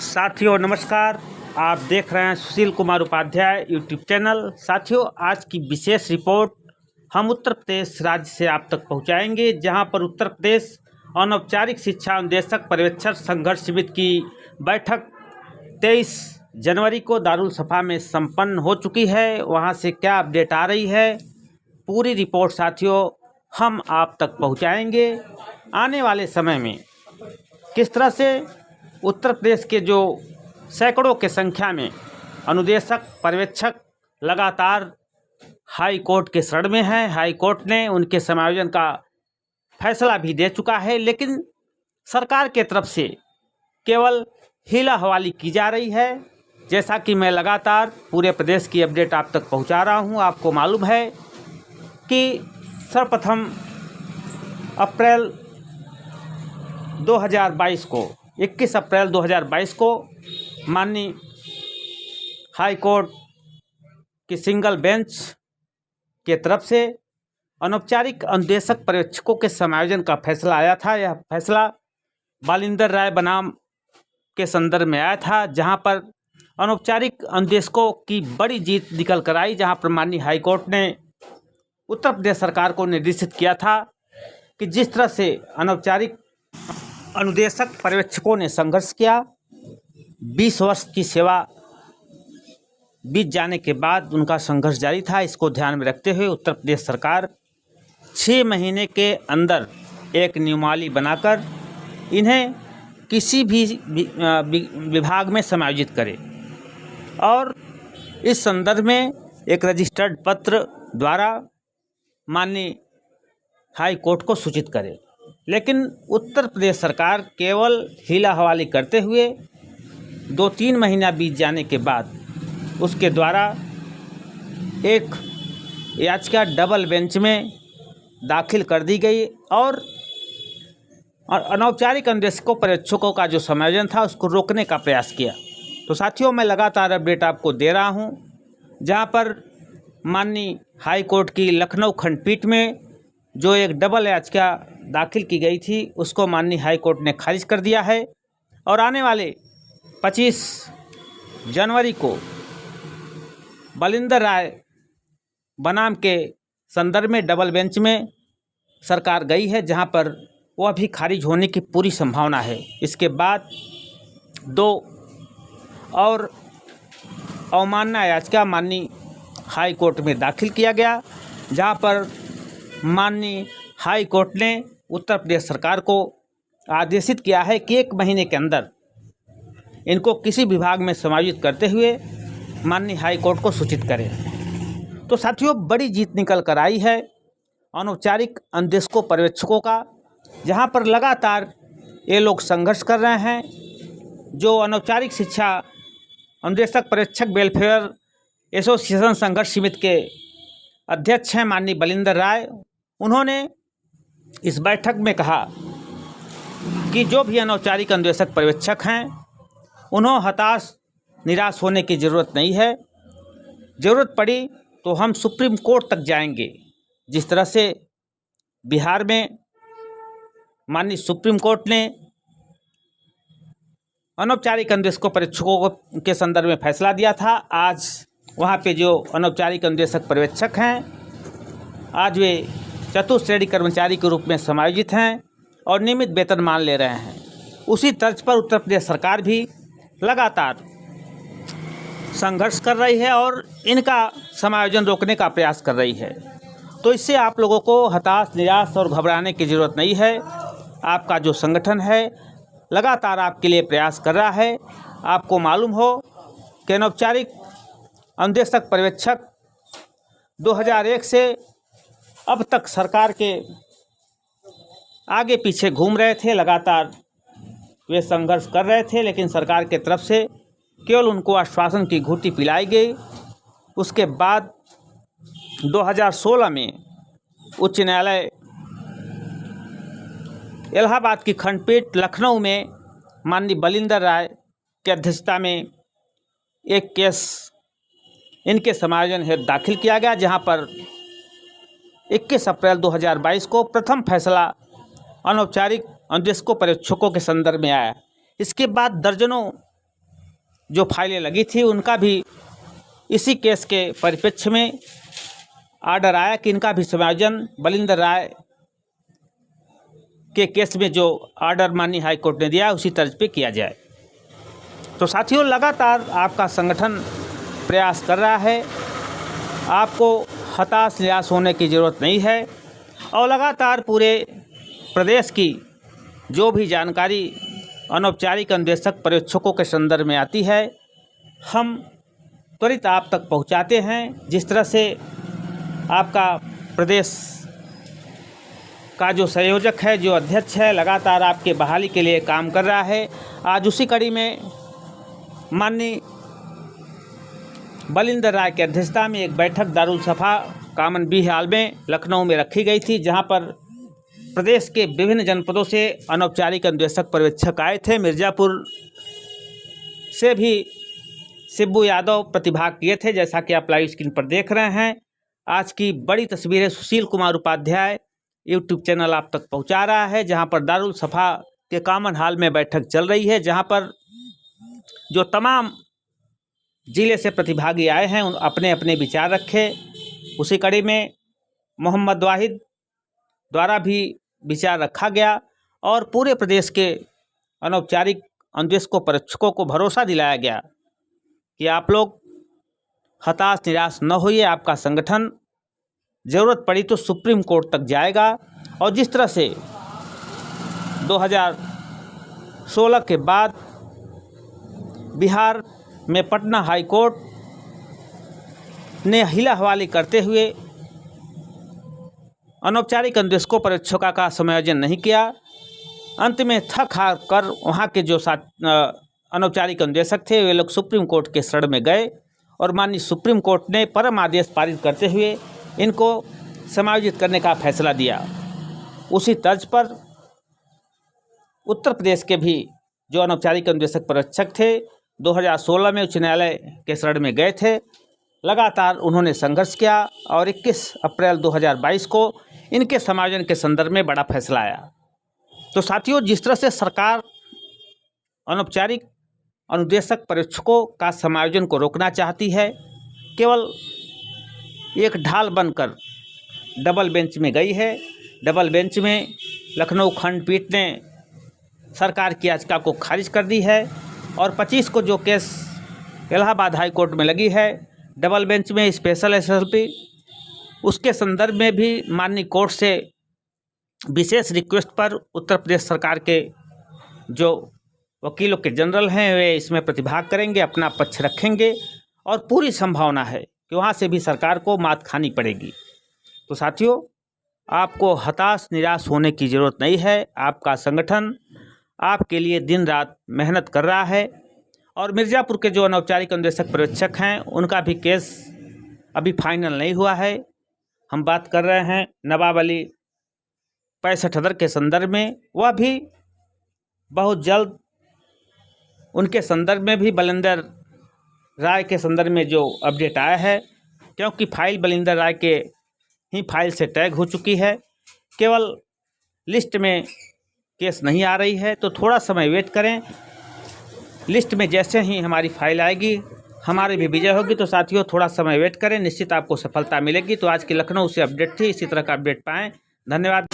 साथियों नमस्कार, आप देख रहे हैं सुशील कुमार उपाध्याय यूट्यूब चैनल। साथियों, आज की विशेष रिपोर्ट हम उत्तर प्रदेश राज्य से आप तक पहुंचाएंगे, जहां पर उत्तर प्रदेश अनौपचारिक शिक्षा अनुदेशक पर्यवेक्षक संघर्ष समिति की बैठक 23 जनवरी को दारुल सफा में संपन्न हो चुकी है। वहां से क्या अपडेट आ रही है, पूरी रिपोर्ट साथियों हम आप तक पहुंचाएंगे। आने वाले समय में किस तरह से उत्तर प्रदेश के जो सैकड़ों के संख्या में अनुदेशक पर्यवेक्षक लगातार हाई कोर्ट के शरण में हैं। हाई कोर्ट ने उनके समायोजन का फैसला भी दे चुका है, लेकिन सरकार के तरफ से केवल हीला हवाली की जा रही है। जैसा कि मैं लगातार पूरे प्रदेश की अपडेट आप तक पहुंचा रहा हूं, आपको मालूम है कि सर्वप्रथम अप्रैल 2022 को 21 अप्रैल 2022 को माननीय हाई कोर्ट की सिंगल बेंच के तरफ से अनौपचारिक अनुदेशक पर्यवेक्षकों के समायोजन का फैसला आया था। यह फैसला बालिंदर राय बनाम के संदर्भ में आया था, जहां पर अनौपचारिक अनुदेशकों की बड़ी जीत निकल कर आई, जहां पर माननीय हाई कोर्ट ने उत्तर प्रदेश सरकार को निर्देशित किया था कि जिस तरह से अनौपचारिक अनुदेशक पर्यवेक्षकों ने संघर्ष किया, 20 वर्ष की सेवा बीत जाने के बाद उनका संघर्ष जारी था। इसको ध्यान में रखते हुए उत्तर प्रदेश सरकार 6 महीने के अंदर एक नियमावली बनाकर इन्हें किसी भी विभाग में समायोजित करे और इस संदर्भ में एक रजिस्टर्ड पत्र द्वारा माननीय हाई कोर्ट को सूचित करे। लेकिन उत्तर प्रदेश सरकार केवल हीला हवाली करते हुए 2-3 महीना बीत जाने के बाद उसके द्वारा एक याचिका डबल बेंच में दाखिल कर दी गई और अनौपचारिक अनुदेशकों पर्यवेक्षकों का जो समायोजन था उसको रोकने का प्रयास किया। तो साथियों, मैं लगातार अपडेट आपको दे रहा हूं, जहां पर माननीय हाई कोर्ट की लखनऊ खंडपीठ में जो एक डबल याचिका दाखिल की गई थी उसको माननीय हाई कोर्ट ने खारिज कर दिया है और आने वाले 25 जनवरी को बालिंदर राय बनाम के संदर्भ में डबल बेंच में सरकार गई है, जहां पर वह भी खारिज होने की पूरी संभावना है। इसके बाद 2 और अवमानना याचिका माननीय हाई कोर्ट में दाखिल किया गया, जहां पर माननीय हाई कोर्ट ने उत्तर प्रदेश सरकार को आदेशित किया है कि 1 महीने के अंदर इनको किसी विभाग में समायोजित करते हुए माननीय हाई कोर्ट को सूचित करें। तो साथियों, बड़ी जीत निकल कर आई है अनौपचारिक अनुदेशकों पर्यवेक्षकों का, जहां पर लगातार ये लोग संघर्ष कर रहे हैं। जो अनौपचारिक शिक्षा अनुदेशक पर्यवेक्षक वेलफेयर एसोसिएशन संघर्ष समिति के अध्यक्ष हैं माननीय बालिंदर राय, उन्होंने इस बैठक में कहा कि जो भी अनौपचारिक अनुदेशक पर्यवेक्षक हैं उन्हें हताश निराश होने की ज़रूरत नहीं है। ज़रूरत पड़ी तो हम सुप्रीम कोर्ट तक जाएंगे। जिस तरह से बिहार में माननीय सुप्रीम कोर्ट ने अनौपचारिक अनुदेशकों पर्यवेक्षकों के संदर्भ में फैसला दिया था, आज वहाँ पे जो अनौपचारिक अनुदेशक पर्यवेक्षक हैं आज वे चतुश्रेणी कर्मचारी के रूप में समायोजित हैं और नियमित वेतनमान ले रहे हैं। उसी तर्ज पर उत्तर प्रदेश सरकार भी लगातार संघर्ष कर रही है और इनका समायोजन रोकने का प्रयास कर रही है। तो इससे आप लोगों को हताश निराश और घबराने की ज़रूरत नहीं है। आपका जो संगठन है लगातार आपके लिए प्रयास कर रहा है। आपको मालूम हो कि अनौपचारिक अनुदेशक पर्यवेक्षक 2001 से अब तक सरकार के आगे पीछे घूम रहे थे, लगातार वे संघर्ष कर रहे थे, लेकिन सरकार के तरफ से केवल उनको आश्वासन की घूंटी पिलाई गई। उसके बाद 2016 में उच्च न्यायालय इलाहाबाद की खंडपीठ लखनऊ में माननीय बालिंदर राय की अध्यक्षता में एक केस इनके समायोजन हेतु दाखिल किया गया, जहां पर 21 अप्रैल 2022 को प्रथम फैसला अनौपचारिक अन्वेषकों पर्यवेक्षकों के संदर्भ में आया। इसके बाद दर्जनों जो फाइलें लगी थी उनका भी इसी केस के परिप्रेक्ष्य में आर्डर आया कि इनका भी समायोजन बलिंदर राय के केस में जो आर्डर माननीय हाई कोर्ट ने दिया उसी तर्ज पे किया जाए। तो साथियों, लगातार आपका संगठन प्रयास कर रहा है, आपको हताश निराश होने की ज़रूरत नहीं है और लगातार पूरे प्रदेश की जो भी जानकारी अनौपचारिक अन्वेषक पर्यवेक्षकों के संदर्भ में आती है हम त्वरित आप तक पहुंचाते हैं। जिस तरह से आपका प्रदेश का जो संयोजक है, जो अध्यक्ष है, लगातार आपके बहाली के लिए काम कर रहा है। आज उसी कड़ी में माननीय बलिंदर राय की अध्यक्षता में एक बैठक दारुल सफ़ा कामन बी हाल में लखनऊ में रखी गई थी, जहां पर प्रदेश के विभिन्न जनपदों से अनौपचारिक अन्वेषक पर्यवेक्षक आए थे। मिर्ज़ापुर से भी शिबू यादव प्रतिभाग किए थे, जैसा कि आप लाइव स्क्रीन पर देख रहे हैं। आज की बड़ी तस्वीरें सुशील कुमार उपाध्याय यूट्यूब चैनल आप तक पहुंचा रहा है, जहां पर दारुल सफ़ा के कामन हाल में बैठक चल रही है, जहां पर जो तमाम जिले से प्रतिभागी आए हैं अपने अपने विचार रखे। उसी कड़ी में मोहम्मद वाहिद द्वारा भी विचार रखा गया और पूरे प्रदेश के अनौपचारिक अन्वेषकों पर्यवेक्षकों को भरोसा दिलाया गया कि आप लोग हताश निराश न होइए, आपका संगठन ज़रूरत पड़ी तो सुप्रीम कोर्ट तक जाएगा। और जिस तरह से 2016 के बाद बिहार में पटना हाई कोर्ट ने हिला हवाली करते हुए अनौपचारिक अन्वेषकों पर्यवेक्षकों का समायोजन नहीं किया, अंत में थक हार कर वहाँ के जो अनौपचारिक अन्वेषक थे वे लोग सुप्रीम कोर्ट के शरण में गए और माननीय सुप्रीम कोर्ट ने परम आदेश पारित करते हुए इनको समायोजित करने का फैसला दिया। उसी तर्ज पर उत्तर प्रदेश के भी जो अनौपचारिक अन्वेषक पर्यवेक्षक थे 2016 में उच्च न्यायालय के शरण में गए थे। लगातार उन्होंने संघर्ष किया और 21 अप्रैल 2022 को इनके समायोजन के संदर्भ में बड़ा फैसला आया। तो साथियों, जिस तरह से सरकार अनौपचारिक अनुदेशक पर्यवेक्षकों का समायोजन को रोकना चाहती है, केवल एक ढाल बनकर डबल बेंच में गई है। डबल बेंच में लखनऊ खंडपीठ ने सरकार की याचिका को खारिज कर दी है और 25 को जो केस इलाहाबाद हाई कोर्ट में लगी है डबल बेंच में स्पेशल एसएसपी, उसके संदर्भ में भी माननीय कोर्ट से विशेष रिक्वेस्ट पर उत्तर प्रदेश सरकार के जो वकीलों के जनरल हैं वे इसमें प्रतिभाग करेंगे, अपना पक्ष रखेंगे और पूरी संभावना है कि वहाँ से भी सरकार को मात खानी पड़ेगी। तो साथियों, आपको हताश निराश होने की ज़रूरत नहीं है। आपका संगठन आपके लिए दिन रात मेहनत कर रहा है और मिर्ज़ापुर के जो अनौपचारिक अन्वेषक पर्यवेक्षक हैं उनका भी केस अभी फाइनल नहीं हुआ है। हम बात कर रहे हैं नवाब अली 65 के संदर्भ में, वह भी बहुत जल्द उनके संदर्भ में भी बलिंदर राय के संदर्भ में जो अपडेट आया है, क्योंकि फाइल बलिंदर राय के ही फाइल से टैग हो चुकी है, केवल लिस्ट में केस नहीं आ रही है, तो थोड़ा समय वेट करें। लिस्ट में जैसे ही हमारी फाइल आएगी हमारी भी विजय होगी। तो साथियों, थोड़ा समय वेट करें, निश्चित आपको सफलता मिलेगी। तो आज की लखनऊ से अपडेट थी, इसी तरह का अपडेट पाएँ। धन्यवाद।